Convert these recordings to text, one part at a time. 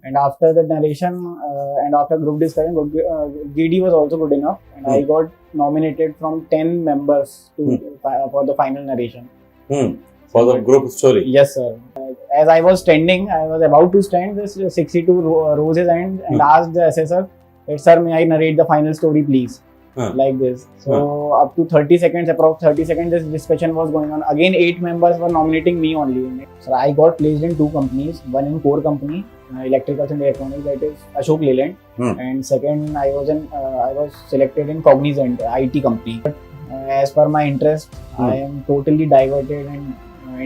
And after the narration and after group discussion, GD was also good enough, and I got nominated from 10 members to for the final narration. For the group story? Yes, sir. As I was standing, I was about to stand this 62 roses and asked the assessor, "Sir, may I narrate the final story, please?" Like this. So up to 30 seconds, approx 30 seconds, this discussion was going on. Again, 8 members were nominating me only. So I got placed in 2 companies. One in core company, electricals and electronics, that is Ashok Leyland. And second, I was selected in Cognizant, IT company. But, as per my interest, I am totally diverted and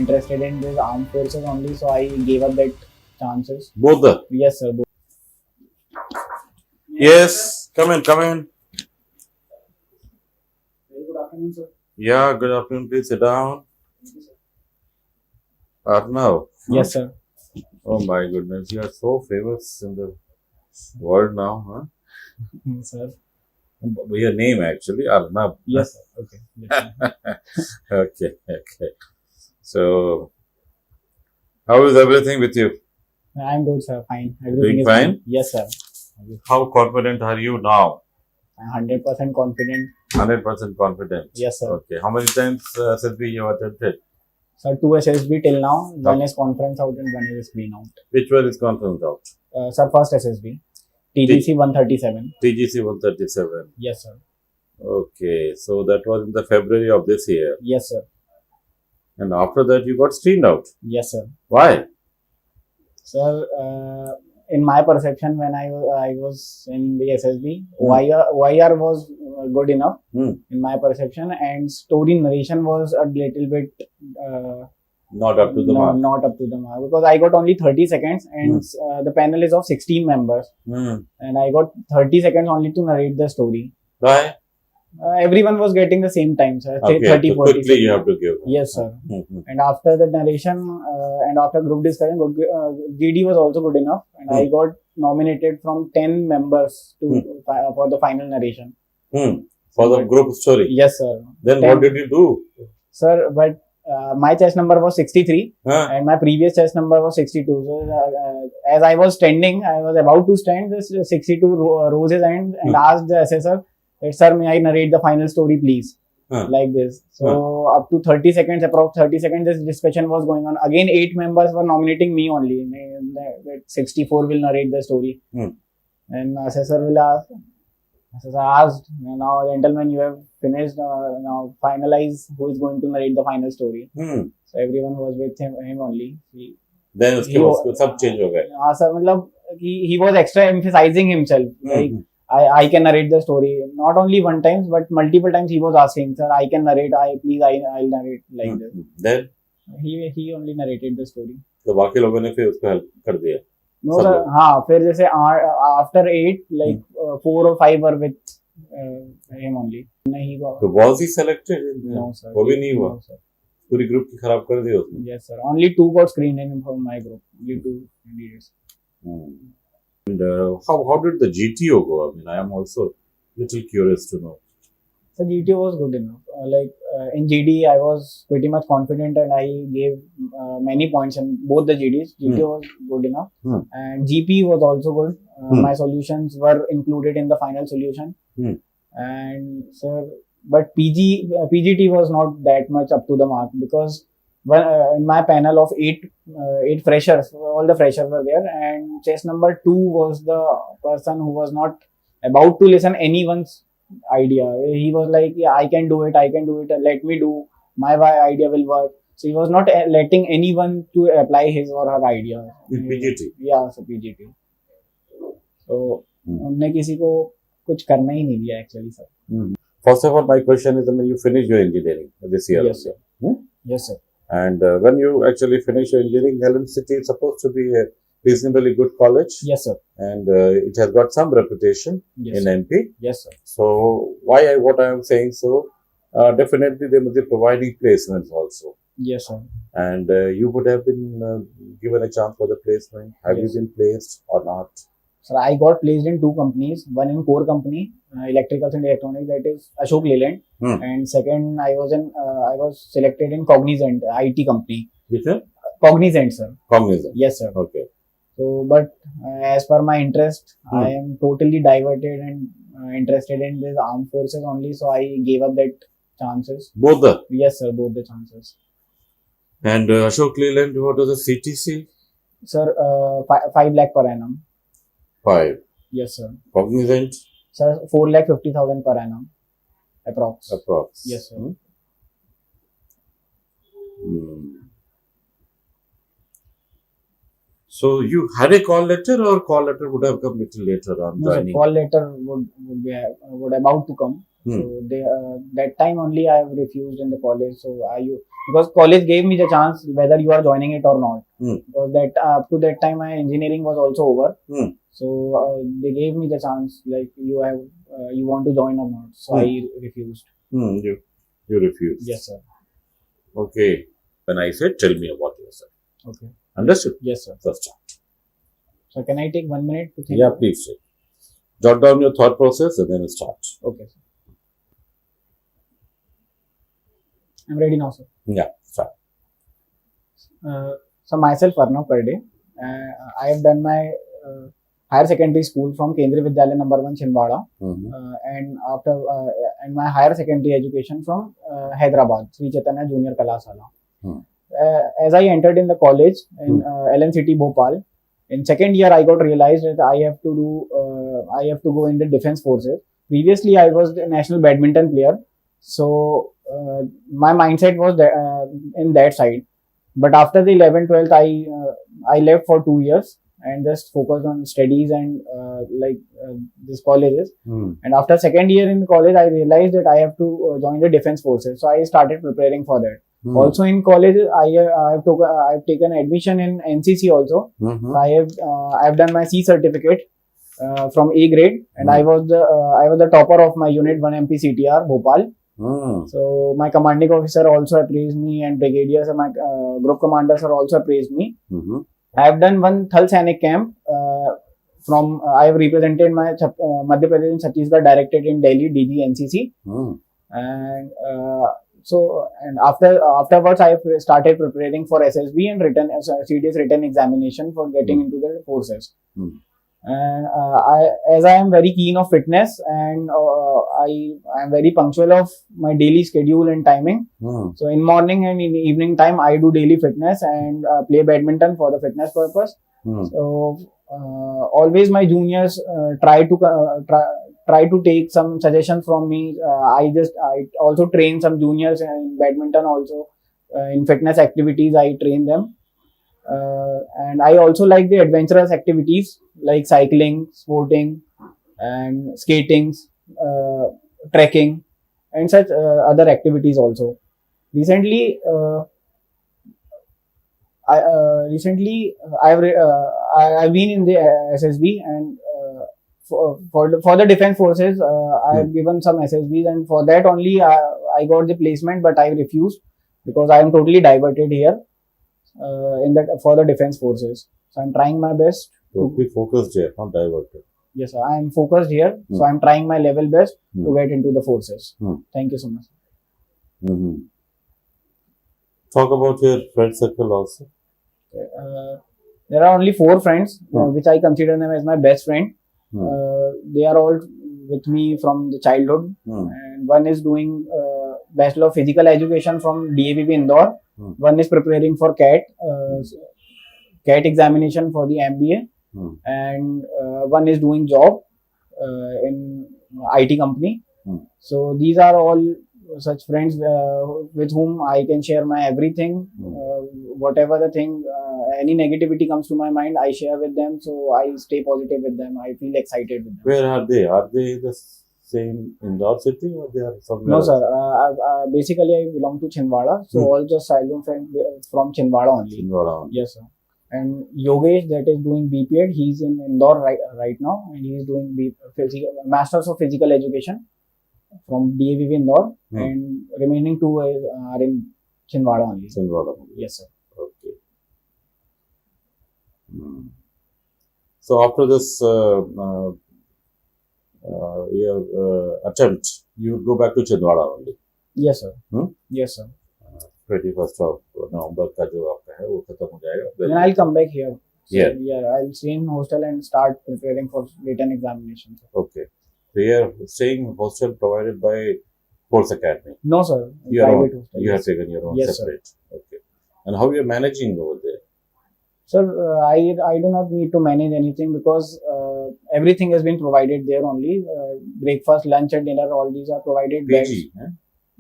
interested in this armed forces only. So I gave up that chances. Both the? Yes, sir. Both. Yes, come in. Good afternoon, sir. Yeah, good afternoon. Please sit down. ARNAV. Yes, sir. Oh my goodness, you are so famous in the world now, huh? Sir. Your name actually, ARNAV. Yes, sir. Okay. Yes, sir. Okay. So, how is everything with you? I'm good, sir. Fine. Everything Doing is fine? Yes, sir. How confident are you now? I'm 100% confident. 100% confident. Yes, sir. Okay. How many times SSB you have attempted? Sir, 2 SSB till now. One is conference out and one is screen out. Which one is conference out? Sir, first SSB. TGC 137. TGC 137. Yes, sir. Okay. So that was in the February of this year. Yes, sir. And after that you got screened out. Yes, sir. Why? Sir, in my perception, when I was in the SSB, YR was good enough in my perception, and story narration was a little bit not up to the mark. Not up to the mark, because I got only 30 seconds, and the panel is of 16 members, and I got 30 seconds only to narrate the story. Why? Everyone was getting the same time, sir. Okay, 30, so 40 quickly seconds. you have to give. Yes, sir. And after the narration and after group discussion, GD was also good enough, and I got nominated from 10 members to for the final narration. For the group story? Yes, sir. Then 10. What did you do? Sir, but my chess number was 63 and my previous chess number was 62. So as I was standing, I was about to stand this 62 roses and asked the assessor, "Sir, may I narrate the final story, please?" Like this. So up to 30 seconds, approx 30 seconds, this discussion was going on. Again, 8 members were nominating me only. That 64 will narrate the story. And assessor will ask. Assessor asked, "Now, gentlemen, you have finished. Now, finalize who is going to narrate the final story." So everyone was with him only. Then उसके बाद सब change हो गए. हाँ sir, मतलब he was extra emphasizing himself. Like I can narrate the story. Not only one time, but multiple times he was asking, "Sir, I can narrate. I'll narrate like this." Then he only narrated the story. तो बाकी लोगों ने फिर उसको help कर दिया. No sir, हाँ फिर जैसे after 8 like 4 or 5 were with him only. नहीं हुआ. तो was he selected? No sir. वो भी नहीं हुआ. No, sir. पूरी ग्रुप की खराब कर दी उसने. Yes sir. Only 2 got screened in from my group. Only 2 candidates. And how did the GTO go? I mean, I am also little curious to know. So GTO was good enough. In GD, I was pretty much confident, and I gave many points in both the GDs. GTO was good enough, and GP was also good. My solutions were included in the final solution, and but PGT was not that much up to the mark, because in my panel of 8 freshers, all the freshers were there, and chess number 2 was the person who was not about to listen anyone's idea. He was like, "Yeah, I can do it, let me do, my idea will work." So he was not letting anyone to apply his or her idea. In PGT? Yeah, so PGT. So उनने किसी को कुछ करना ही नहीं दिया actually, sir. First of all, my question is, when you finish your engineering this year? Yes, sir. Yes, sir. And when you actually finish your engineering, City is supposed to be a reasonably good college. Yes, sir. And it has got some reputation in MP. Yes, sir. So what I am saying, so definitely they must be providing placements also. Yes, sir. And you would have been given a chance for the placement. Have you been placed or not? Sir, I got placed in 2 companies. One in core company, electricals and electronics, that is Ashok Leyland. And second, I was selected in Cognizant, IT company. Which one? Cognizant, sir. Cognizant. Yes, sir. Okay. So, but as per my interest, I am totally diverted and interested in this armed forces only. So I gave up that chances. Both the. Yes, sir, both the chances. And Ashok Leland, what is the CTC? Sir, 5 lakh per annum. 5. Yes, sir. Cognizant? Sir, 4,50,000 per annum. Approx. Yes, sir. So you had a call letter, or call letter would have come little later on No, joining? sir, call letter would about to come. So they that time only I have refused in the college. So because college gave me the chance whether you are joining it or not. Because that up to that time my engineering was also over. So they gave me the chance like you want to join or not. So I refused. You refused. Yes, sir. Okay. When I said, tell me about yourself. Okay. Understood? Yes, sir. First start. So can I take 1 minute to think? Yeah, please take. Jot down your thought process and then we'll start. Okay, sir. I'm ready now, sir. Yeah, start. So myself, ARNAV per day. I have done my higher secondary school from Kendriya Vidyalaya number 1 Chhindwara, and after and my higher secondary education from Hyderabad, Sri Chaitanya Junior Kalasala. As I entered in the college in LNCT Bhopal, in second year I got realized that I have to go in the defense forces. Previously I was the national badminton player, so my mindset was in that side. But after the 11th, 12th, I left for 2 years and just focused on studies and these colleges. And after second year in college, I realized that I have to join the defense forces. So I started preparing for that. Also in college, I've taken admission in NCC also. I have done my C certificate from A grade, and I was the topper of my unit 1 MP CTR Bhopal. So my commanding officer also appraised me, and brigadiers and my group commanders are also appraised me. I have done one Thal Sainik camp I have represented my Madhya Pradesh and Chhattisgarh Directorate in Delhi, DG NCC. And afterwards I have started preparing for SSB and serious written examination for getting into the forces. And as I am very keen of fitness, and I am very punctual of my daily schedule and timing. So in morning and in evening time, I do daily fitness and play badminton for the fitness purpose. So always my juniors try to take some suggestions from me. I also train some juniors in badminton also. In fitness activities, I train them. And I also like the adventurous activities like cycling, sporting, and skating, trekking, and such other activities also. Recently, I've been in the SSB, and for the defense forces, I have given some SSBs, and for that only I got the placement, but I refused because I am totally diverted here. For the defense forces. So I'm trying my best. Totally focused here, not diverted. Yes, sir. I am focused here. So I'm trying my level best to get into the forces. Thank you so much. Talk about your friend circle also. There are only 4 friends, which I consider them as my best friend. They are all with me from the childhood. And one is doing Bachelor of Physical Education from DAVB Indore. One is preparing for CAT examination for the MBA, and one is doing job in IT company. So these are all such friends with whom I can share my everything, whatever the thing, any negativity comes to my mind, I share with them. So I stay positive with them. I feel excited with them. Where are they? Are they the same Indore city, or they are somewhere? No, sir. Basically, I belong to Chhindwara. So all just childhood friends from Chhindwara only. Yes, sir. And Yogesh, that is doing BPEd, he's in Indore right now, and he's doing Masters of Physical Education from DAVB Indore, and remaining 2 are in Chhindwara only. Yes, sir. Okay. So after this your attempt, you would go back to Chhindwara only? Yes, sir. Yes, sir. 21st of November का जो आपका है वो खत्म हो जाएगा. Then I'll come back here. So, Here. yeah, I'll stay in hostel and start preparing for written examinations. Okay. So you are staying in hostel provided by Force Academy. No, sir. Your Private own. hostel. You have Yes, taken your own Yes, sir. separate. Okay. And how you are managing over there? Sir, I do not need to manage anything because everything has been provided there only. Breakfast, lunch, and dinner, all these are provided. Beds. PG. Huh?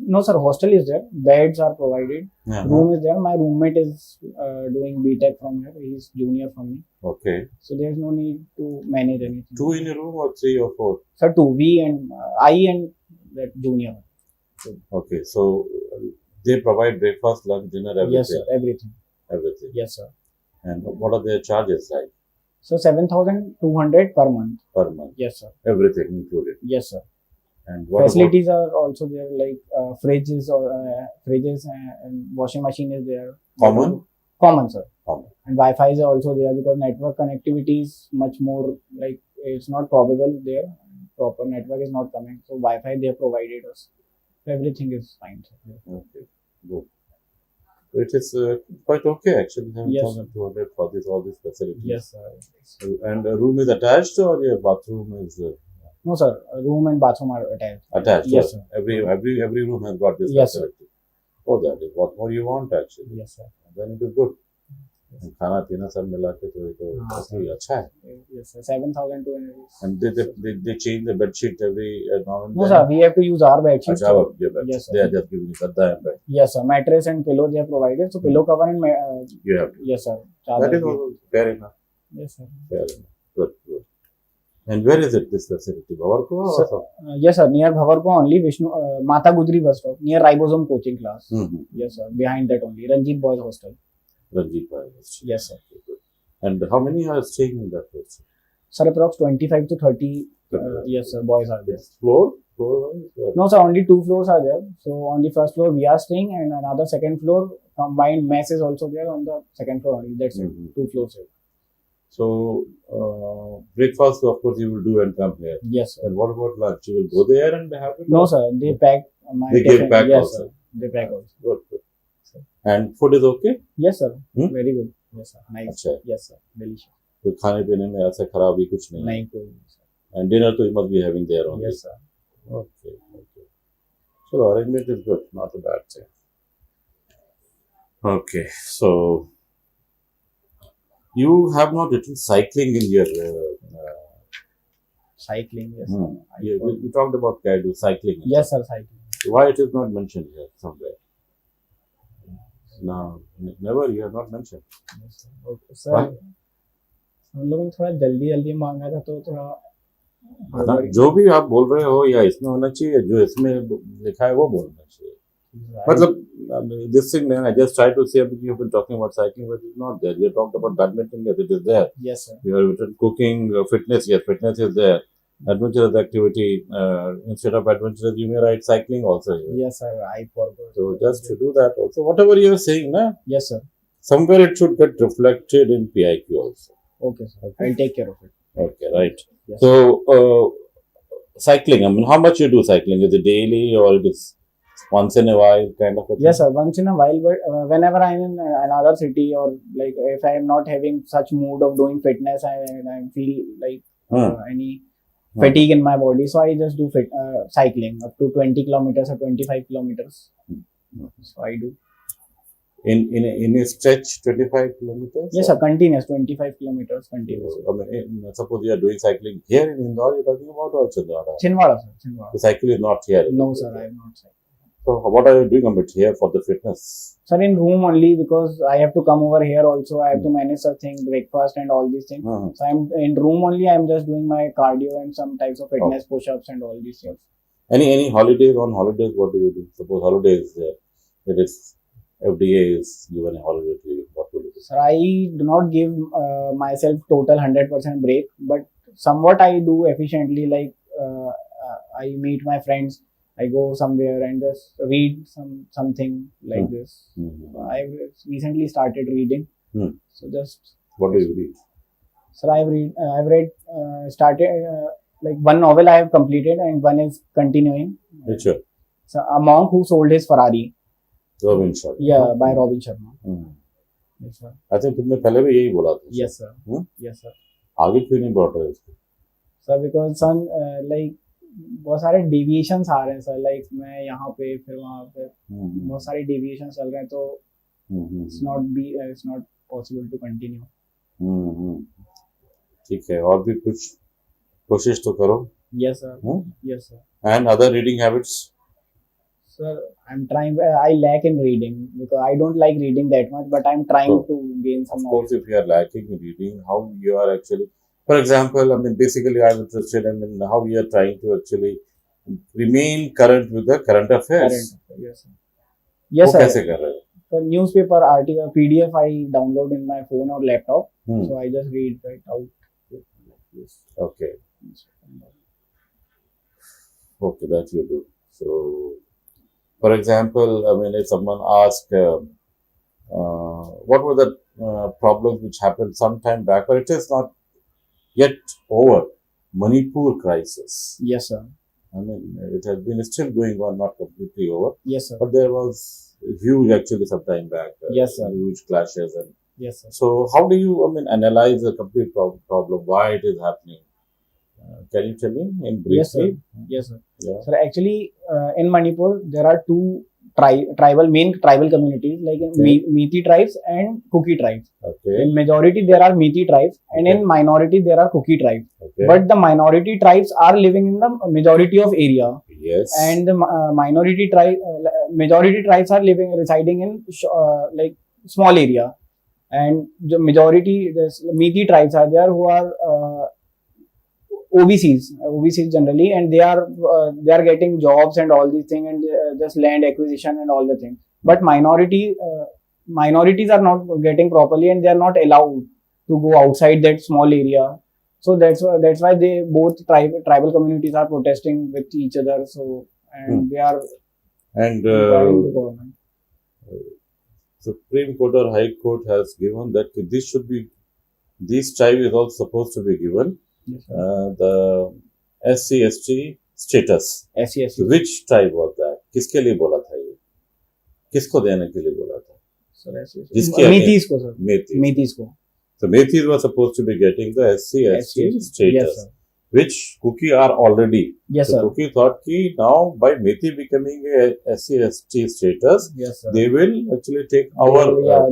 No, sir. Hostel is there. Beds are provided. Uh-huh. Room is there. My roommate is doing BTech from here. He's junior from me. Okay. So there's no need to manage anything. 2 in a room or 3 or 4? Sir, two. We and I and that junior. Okay. So they provide breakfast, lunch, dinner, everything. Yes, sir. Everything. Everything. Yes, sir. And what are their charges like So 7,200 per month. per month? Yes, sir. Everything included. Yes, sir. And what Facilities are also there, like fridges or fridges and washing machine is there. Common? Common, sir. Common. And Wi-Fi is also there because network connectivity is much more like it's not probable there. Proper network is not coming, so Wi-Fi they have provided us. So everything is fine, sir. Okay. Good. So it is quite okay actually. Yes. 7,200 for all these facilities. Yes, sir. And a room is attached or your bathroom is No, sir. Room and bathroom are attached. attached? Yes, Or sir. every room has got this Yes, sir. facility. Oh, that is what more you want actually. Yes, sir. Then it is good. And खाना पीना सब मिला के तो हाँ, काफी अच्छा है. Yes, sir. 7,200. And they change the bed sheet every now and No, then. sir. We have to use our bed sheet. अच्छा, अब ये bed Yes, sheet. sir. They are just giving you gadda and bed. Yes, sir. Mattress and pillow they have provided. So pillow cover and You have to. yes, sir. That is Chadar. also fair enough. Yes, sir. Fair enough. Good, good. And where is it, this facility? Bhawarpur or Sir, so? Yes, sir. Near Bhawarpur only, Vishnu Mata Gudri bus stop, near Ribosome coaching class. Mm-hmm. Yes, sir. Behind that only, Ranjit Boys Hostel. Ranjit Bhai. Yes, sir. And how many are staying in that place? Sir, approx 25 to 30. Yes, sir. Boys are there. Floor? Floor-wise? Or- No, sir. Only 2 floors are there. So on the first floor we are staying, and another second floor combined mess is also there on the second floor only. That's Mhm. it. 2 floors. Here. So, breakfast, of course, you will do and come here. Yes, sir. And what about lunch? You will go there and have it? No, sir. They pack my They give tiffin. back Yes, also. sir. They pack also. Good, good. And food is okay? Yes, sir. Hmm? Very good. Yes, sir. Nice. अच्छा. Yes, sir. Delicious. कोई खाने पीने में ऐसा खराबी कुछ नहीं है. नहीं कोई नहीं, sir. And dinner too, you must be having there only. Yes, sir. Okay, okay. So arrangement is good, not a bad thing. Okay, so you have not written cycling in your. Cycling, yes. Hmm. I You, thought- you talked about Kaidu cycling. Yes, sir, cycling. Why it is not mentioned here somewhere? No, never. You have not mentioned. Yes, sir. Okay, sir. Why? हम लोगों ने थोड़ा जल्दी जल्दी मांगा था तो थोड़ा ना, हड़बड़ी- जो भी आप बोल रहे हो या इसमें होना चाहिए जो इसमें लिखा है वो बोलना चाहिए. मतलब this thing, man, I just try to say that you've been talking about cycling, but it's not there. You talked about badminton, yes, it is there. Yes, sir. You have written cooking, fitness, yes, fitness is there. Adventurous activity, instead of adventurous, you may write cycling also here. Yes, sir. I forgot. So just to do that also, whatever you are saying, na, Yes, sir. somewhere it should get reflected in PIQ also. Okay, sir. I'll take care of it. Okay, right. Yes. So, cycling, I mean, how much you do cycling? Is it daily or it is once in a while kind of a thing? Yes, sir. Once in a while, but whenever I'm in another city or like if I am not having such mood of doing fitness and I feel like any fatigue in my body, so I just do cycling up to 20 kilometers or 25 kilometers. So I do. In a stretch, 25 kilometers? Yes, sir. Continuous 25 kilometers continuous. I mean, suppose you are doing cycling here in Indore, you're talking about or Chindwara? Chinwara, sir. Chinwara. The cycle is not here. No, sir. I am not cycling. So, what are you doing a bit here for the fitness? Sir, in room only because I have to come over here also. I have to manage something, breakfast and all these things. Mhm. So I'm in room only. I'm just doing my cardio and some types of fitness push-ups and all these things. Any holidays? On holidays, what do you do? Suppose holidays, it is FDA is given a holiday to you. What will you do? Sir, I do not give myself total 100% break, but somewhat I do efficiently. Like I meet my friends, I go somewhere and just read something like this. Mhm. I've recently started reading, so just What do you read? sir, I've read started like one novel I have completed and one is continuing. Which one? So, A Monk Who Sold His Ferrari. Robin Sharma. Yeah, by Robin Sharma. Mhm. Yes sir. I think तुमने पहले भी यही बोला था। Yes sir. Hmm? Yes sir. आगे क्यों नहीं बढ़ रहे इसको? Sir, because son like बहुत सारे deviations आ रहे हैं सर, like मैं यहाँ पे फिर वहाँ पे बहुत सारे deviations चल रहे हैं, तो it's not possible to continue. ठीक है, और भी कुछ कोशिश तो करो। Yes sir. Yes sir. And other reading habits? Sir, I'm trying. I lack in reading because I don't like reading that much, but I'm trying to gain some knowledge. Of course, if you are lacking in reading, how you are actually, for example, I mean, basically, I'm interested in how you are trying to actually remain current with the current affairs. Yes sir. Yes sir. कैसे कर रहे हो? So newspaper, article, PDF I download in my phone or laptop. So I just read that out. Yes. Okay. Okay, that you do. So, for example, I mean, if someone asks, what were the problems which happened some time back, but it is not yet over, Manipur crisis. Yes, sir. I mean, it has been still going on, not completely over. Yes, sir. But there was huge, actually, some time back. Yes, sir. Huge clashes. And yes, sir. So, how do you, I mean, analyze the complete problem, why it is happening? Can you tell me in briefly? Yes, sir. Yes, sir. Yeah. Sir, actually, in Manipur, there are two main tribal communities, like in Methi tribes and Kuki tribes. Okay. In majority, there are Methi tribes, and in minority, there are Kuki tribes. Okay. But the minority tribes are living in the majority of area. Yes. And the majority tribes are residing in like small area. And the majority, the Methi tribes are there who are OBCs generally, and they are getting jobs and all these things, and just land acquisition and all the things. But minorities are not getting properly, and they are not allowed to go outside that small area. So that's why they both tribal communities are protesting with each other. So they are inquiring the government. Supreme Court or High Court has given that this tribe is also supposed to be given. Yes, the SC/ST status. SC/ST. Which tribe was that? किसके लिए बोला था ये? किसको देने के लिए बोला था? Sir, Metis को sir. Metis को. So Metis were supposed to be getting the SC/ST status. Yes, sir. Which Kuki are already. Yes, so sir. Kuki thought कि now by Methi becoming a SC/ST status, yes, sir, they will actually take our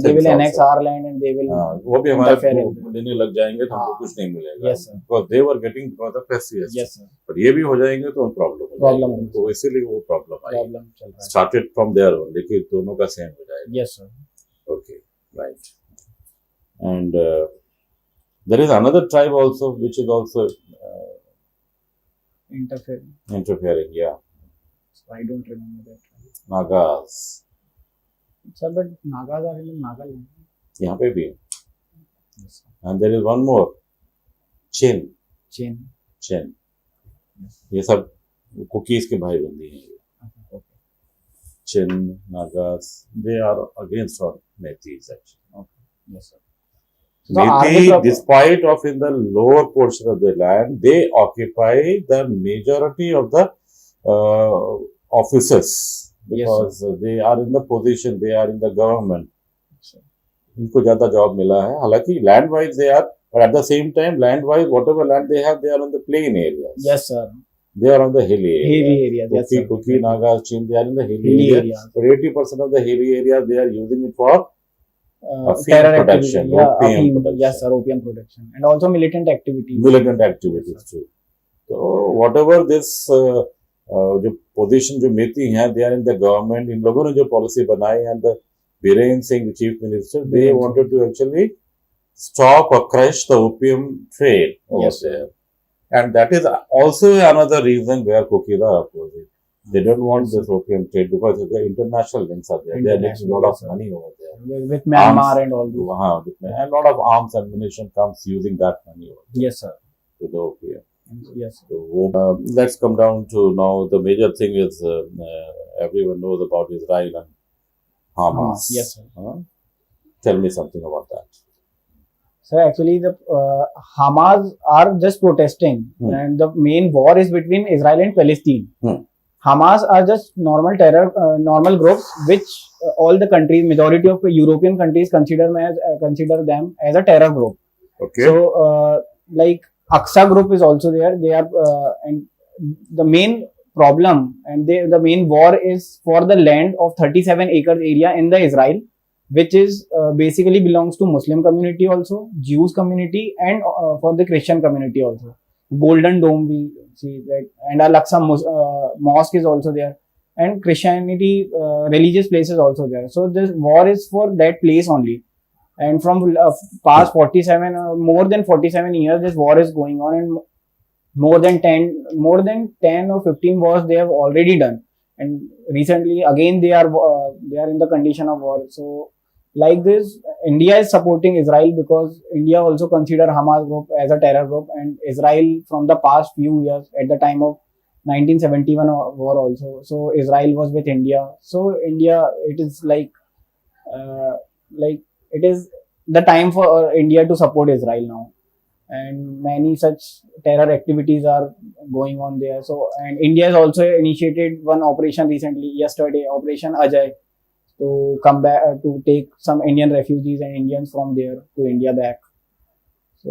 they will annex our land and they will वो भी हमारे लेने लग जाएंगे तो हमको कुछ नहीं मिलेगा. Yes, sir. Because they were getting because of SC/ST. Yes, sir. But ये भी हो जाएंगे तो problem तो इसीलिए वो problem I. Started from there only कि दोनों का same हो जाएगा. Yes, sir. Okay, right. And there is another tribe also which is also interfering, yeah. So I don't remember that. Nagas. Sir, but Nagas are in Nagaland. यहाँ पे भी है. Yes, sir. And there is one more. Chin. Yes. ये सब cookies के भाई बंदी हैं. Okay. Chin, Nagas, they are against all Metis actually. Okay. Yes, sir. Methi, despite of in the lower portion of the land, they occupy the majority of the offices because they are in the position, they are in the government. इनको ज़्यादा job मिला है. हालांकि land wise they are, but at the same time land wise whatever land they have, they are on the plain areas. Yes, sir. They are on the hilly areas. Yes, sir. Kuki, Naga, Chin, they are in the hilly areas. But 80% of the hilly areas they are using it for terror production, activity, opium production. Yes, sir, opium production, and also militant activities. Militant activities too. So whatever this जो position जो Methi हैं, they are in the government. इन लोगों ने जो policy बनाई and the Biren Singh, the chief minister, they wanted to actually stop or crush the opium trade over there. And that is also another reason where Kukis are opposing. They don't want this opium trade because the international links are there. They are making a lot of money over there. With Myanmar and all this. And a lot of arms and ammunition comes using that money over there. Yes, sir. To the opium. Yes. So, let's come down to now the major thing is everyone knows about Israel and Hamas. Yes, sir. Tell me something about that. So actually the Hamas are just protesting and the main war is between Israel and Palestine. Hamas are just normal groups which all the countries, majority of European countries consider them as a terror group. Okay. So, like Aqsa group is also there. They are, and the main problem and the main war is for the land of 37 acres area in the Israel, which is basically belongs to Muslim community also, Jews community, and for the Christian community also. Golden Dome we see that, and Al-Aqsa mosque is also there, and Christianity religious places also there. So this war is for that place only. And from past 47 more than 47 years, this war is going on, and more than 10 or 15 wars they have already done. And recently again they are in the condition of war. So like this, India is supporting Israel because India also consider Hamas group as a terror group, and Israel from the past few years at the time of 1971 war also. So Israel was with India. So India, it is like it is the time for India to support Israel now, and many such terror activities are going on there. So, and India has also initiated one operation recently, yesterday, Operation Ajay, to come back to take some Indian refugees and Indians from there to India back.